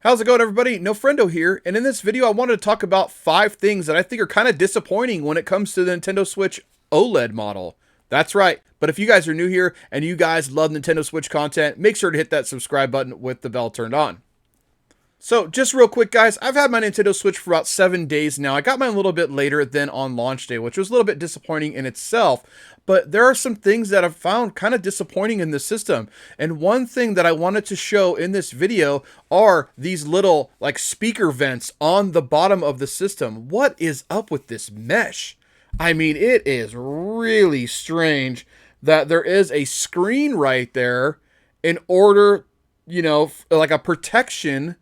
How's it going, everybody? No Friendo here, and in this video I wanted to talk about 5 things that I think are kind of disappointing when it comes to the Nintendo Switch OLED model. That's right, but if you guys are new here and you guys love Nintendo Switch content, make sure to hit that subscribe button with the bell turned on. So, just real quick, guys, I've had my Nintendo Switch for about 7 days now. I got mine a little bit later than on launch day, which was a little bit disappointing in itself. But there are some things that I've found kind of disappointing in the system. And one thing that I wanted to show in this video are these little, like, speaker vents on the bottom of the system. What is up with this mesh? I mean, it is really strange that there is a screen right there in order, like a protection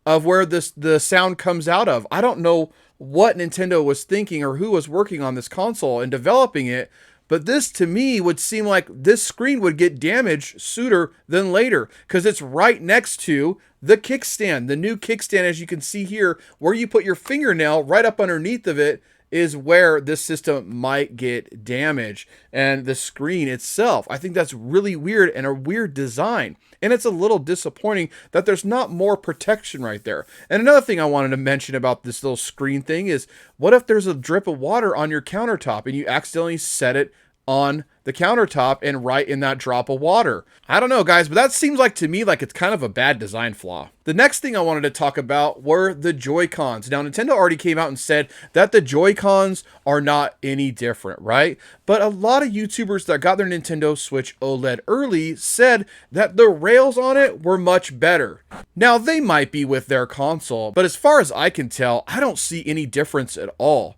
of where the sound comes out of. I don't know what Nintendo was thinking or who was working on this console and developing it, but this to me would seem like this screen would get damaged sooner than later because it's right next to the kickstand. The new kickstand, as you can see here, where you put your fingernail right up underneath of it is where this system might get damaged. And the screen itself, I think that's really weird and a weird design. And it's a little disappointing that there's not more protection right there. And another thing I wanted to mention about this little screen thing is, what if there's a drip of water on your countertop and you accidentally set it on the countertop and right in that drop of water? I don't know, guys, but that seems like to me like it's kind of a bad design flaw. The next thing I wanted to talk about were the JoyCons. Now, Nintendo already came out and said that the JoyCons are not any different, right? But a lot of YouTubers that got their Nintendo Switch OLED early said that the rails on it were much better. Now, they might be with their console, but as far as I can tell, I don't see any difference at all.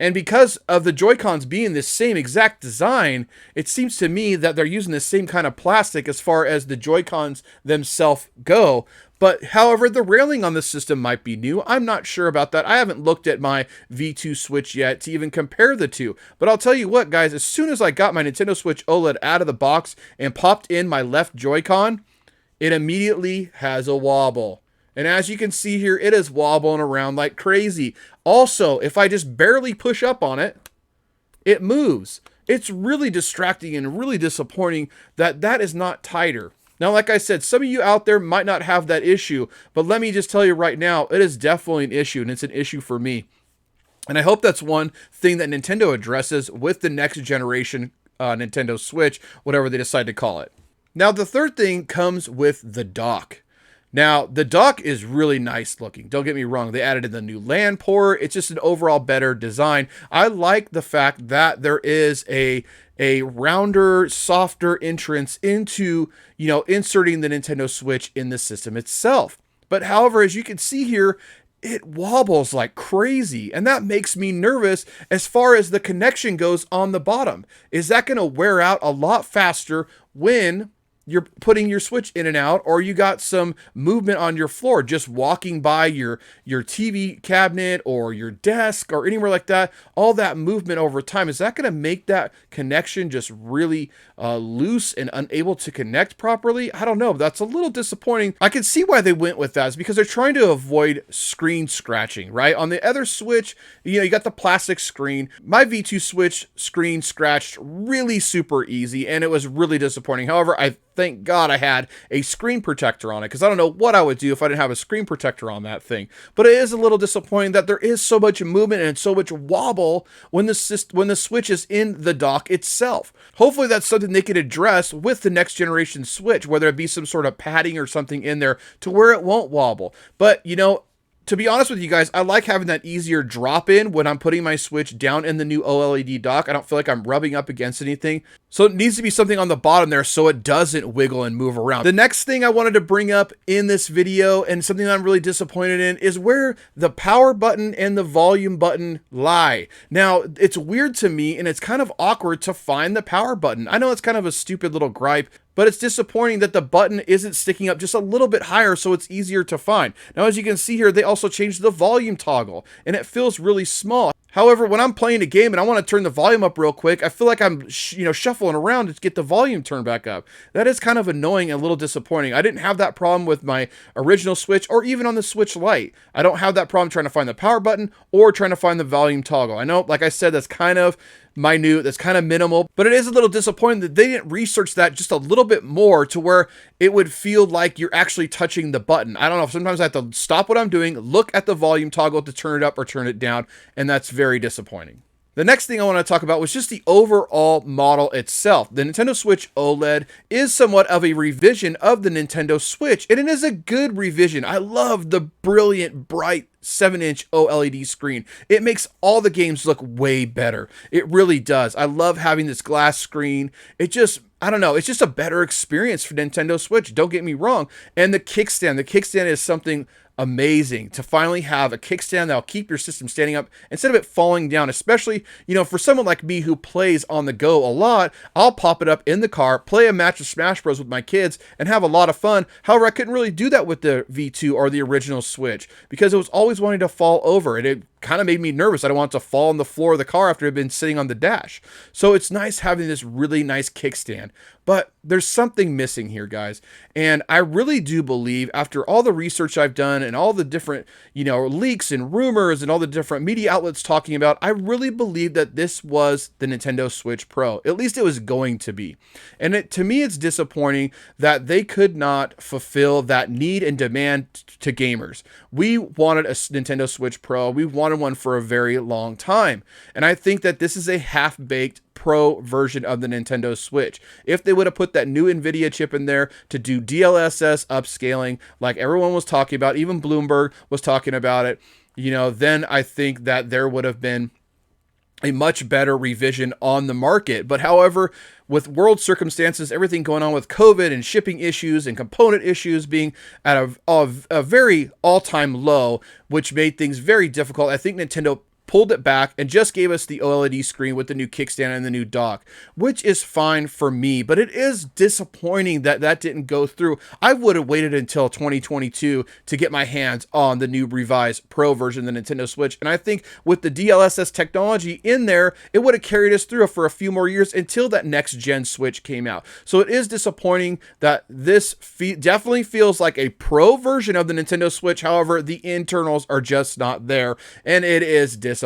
And because of the Joy-Cons being the same exact design, it seems to me that they're using the same kind of plastic as far as the Joy-Cons themselves go. But however, the railing on the system might be new. I'm not sure about that. I haven't looked at my V2 Switch yet to even compare the two. But I'll tell you what, guys, as soon as I got my Nintendo Switch OLED out of the box and popped in my left Joy-Con, it immediately has a wobble. And as you can see here, it is wobbling around like crazy. Also, if I just barely push up on it, it moves. It's really distracting and really disappointing that that is not tighter. Now, like I said, some of you out there might not have that issue, but let me just tell you right now, it is definitely an issue, and it's an issue for me. And I hope that's one thing that Nintendo addresses with the next generation Nintendo Switch, whatever they decide to call it. Now, the third thing comes with the dock. Now, the dock is really nice looking. Don't get me wrong. They added in the new LAN port. It's just an overall better design. I like the fact that there is a rounder, softer entrance into, inserting the Nintendo Switch in the system itself. But however, as you can see here, it wobbles like crazy. And that makes me nervous as far as the connection goes on the bottom. Is that going to wear out a lot faster when you're putting your Switch in and out, or you got some movement on your floor, just walking by your TV cabinet or your desk or anywhere like that, all that movement over time, is that going to make that connection just really loose and unable to connect properly? I don't know. That's a little disappointing. I can see why they went with that. It's because they're trying to avoid screen scratching, right? On the other Switch, you got the plastic screen. My V2 Switch screen scratched really super easy, and it was really disappointing. However, thank God I had a screen protector on it, because I don't know what I would do if I didn't have a screen protector on that thing. But it is a little disappointing that there is so much movement and so much wobble when the Switch is in the dock itself. Hopefully that's something they could address with the next generation Switch, whether it be some sort of padding or something in there to where it won't wobble. But, to be honest with you guys, I like having that easier drop in when I'm putting my Switch down in the new OLED dock. I don't feel like I'm rubbing up against anything. So it needs to be something on the bottom there so it doesn't wiggle and move around. The next thing I wanted to bring up in this video, and something that I'm really disappointed in, is where the power button and the volume button lie. Now, it's weird to me, and it's kind of awkward to find the power button. I know it's kind of a stupid little gripe, but it's disappointing that the button isn't sticking up just a little bit higher so it's easier to find. Now, as you can see here, they also changed the volume toggle, and it feels really small. However, when I'm playing a game and I want to turn the volume up real quick, I feel like I'm shuffling around to get the volume turned back up. That is kind of annoying and a little disappointing. I didn't have that problem with my original Switch or even on the Switch Lite. I don't have that problem trying to find the power button or trying to find the volume toggle. I know, like I said, that's kind of minute, that's kind of minimal, but it is a little disappointing that they didn't research that just a little bit more to where it would feel like you're actually touching the button. I don't know, sometimes I have to stop what I'm doing, look at the volume toggle to turn it up or turn it down, and that's very disappointing. The next thing I want to talk about was just the overall model itself. The Nintendo Switch OLED is somewhat of a revision of the Nintendo Switch, and it is a good revision. I love the brilliant, bright 7-inch OLED screen. It makes all the games look way better. It really does. I love having this glass screen. It just, I don't know, it's just a better experience for Nintendo Switch. Don't get me wrong. And the kickstand is something amazing to finally have a kickstand that'll keep your system standing up instead of it falling down, especially, you know, for someone like me who plays on the go a lot. I'll pop it up in the car, play a match of Smash Bros with my kids, and have a lot of fun. However, I couldn't really do that with the V2 or the original Switch because it was always wanting to fall over, and it kind of made me nervous. I don't want it to fall on the floor of the car after it had been sitting on the dash. So it's nice having this really nice kickstand, but there's something missing here, guys. And I really do believe, after all the research I've done and all the different, you know, leaks and rumors and all the different media outlets talking about, I really believe that this was the Nintendo Switch Pro. At least it was going to be. And to me, it's disappointing that they could not fulfill that need and demand to gamers. We wanted a Nintendo Switch Pro. We wanted one for a very long time. And I think that this is a half-baked Pro version of the Nintendo Switch. If they would have put that new NVIDIA chip in there to do DLSS upscaling like everyone was talking about, even Bloomberg was talking about it, you know, then I think that there would have been a much better revision on the market. But however, with world circumstances, everything going on with COVID and shipping issues and component issues being at a very all-time low, which made things very difficult, I think Nintendo pulled it back and just gave us the OLED screen with the new kickstand and the new dock, which is fine for me, but it is disappointing that that didn't go through. I would have waited until 2022 to get my hands on the new revised Pro version of the Nintendo Switch, and I think with the DLSS technology in there, it would have carried us through for a few more years until that next gen Switch came out. So it is disappointing that this definitely feels like a Pro version of the Nintendo Switch. However, the internals are just not there, and it is disappointing.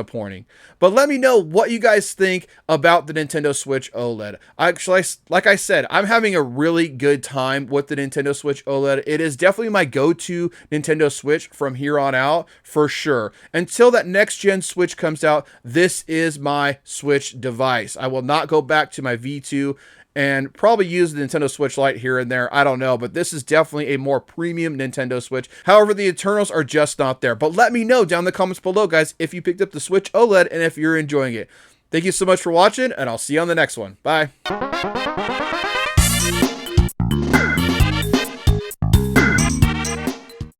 But let me know what you guys think about the Nintendo Switch OLED. Actually, like I said, I'm having a really good time with the Nintendo Switch OLED. It is definitely my go-to Nintendo Switch from here on out, for sure. Until that next gen Switch comes out, this is my Switch device. I will not go back to my V2 and probably use the Nintendo Switch Lite here and there. I don't know, but this is definitely a more premium Nintendo Switch. However, the internals are just not there. But let me know down in the comments below, guys, if you picked up the Switch OLED and if you're enjoying it. Thank you so much for watching, and I'll see you on the next one. Bye.